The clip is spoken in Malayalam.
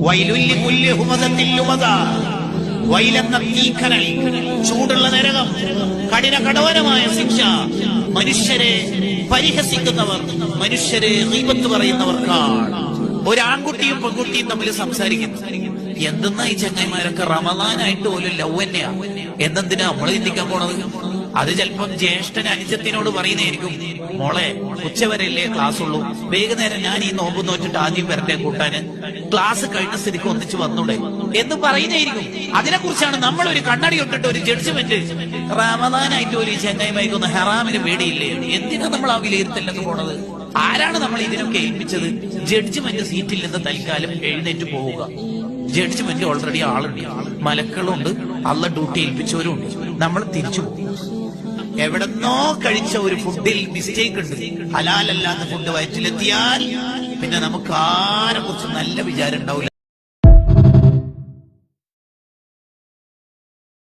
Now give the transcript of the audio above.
വൈലുല്ലി കുല്ലി ഹുമസത്തിൽ ലുമസ. വൈലെന്ന തീക്കനൽ, ചൂടുള്ള നരകം, കഠിന കഠോരമായ ശിക്ഷ. മനുഷ്യരെ പരിഹസിക്കുന്നവർ, മനുഷ്യരെ ഗീബത്ത് പറയുന്നവർക്കാണ്. ഒരാൺകുട്ടിയും പെൺകുട്ടിയും തമ്മിൽ സംസാരിക്കുന്നു. എന്തെന്നാ ഈ ചങ്ങായിമാരൊക്കെ റമദാനായിട്ട് പോലും ലവ് തന്നെയാ. എന്തെന്തിനാ നമ്മൾ ചിന്തിക്കാൻ പോണത്? അത് ചിലപ്പം ജ്യേഷ്ഠൻ അനുജത്തിനോട് പറയുന്നതായിരിക്കും, മോളെ ഉച്ചവരെയല്ലേ ക്ലാസ് ഉള്ളൂ, വൈകുന്നേരം ഞാൻ ഈ നോമ്പ് നോറ്റിട്ട് ആദ്യം വരട്ടെ കൂട്ടാന്, ക്ലാസ് കഴിഞ്ഞ സ്ഥിതിക്ക് ഒന്നിച്ച് വന്നൂടെ എന്ന് പറയുന്നതായിരിക്കും. അതിനെക്കുറിച്ചാണ് നമ്മൾ ഒരു കണ്ണടി ഇട്ടിട്ട് ഒരു ജഡ്ജ്മെന്റ്. റമദാനായിട്ട് ഒരു ചങ്ങായിമായിക്കൊന്ന് ഹറാമിന് പേടിയില്ലേ? എന്തിനാ നമ്മൾ ആ വിലയിരുത്തലൊക്കെ പോണത്? ആരാണ് നമ്മൾ ഇതിനൊക്കെ ഏൽപ്പിച്ചത്? ജഡ്ജ്മെന്റ് സീറ്റിൽ നിന്ന് തൽക്കാലം എഴുന്നേറ്റ് പോവുക. ജഡ്ജ്മെന്റ് ഓൾറെഡി ആളുണ്ട്, മലക്കളുണ്ട്, അള്ള ഡ്യൂട്ടി ഏൽപ്പിച്ചവരുണ്ട്. നമ്മൾ തിരിച്ചു പോകും. എവിടെന്നോ കഴിച്ച ഒരു ഫുഡിൽ മിസ്റ്റേക്ക് ഉണ്ട്, ഹലാലല്ലാത്ത ഫുഡ് വയറ്റിലെത്തിയാൽ പിന്നെ നമുക്ക് ആരെ കുറിച്ച് നല്ല വിചാരം ഉണ്ടാവില്ല.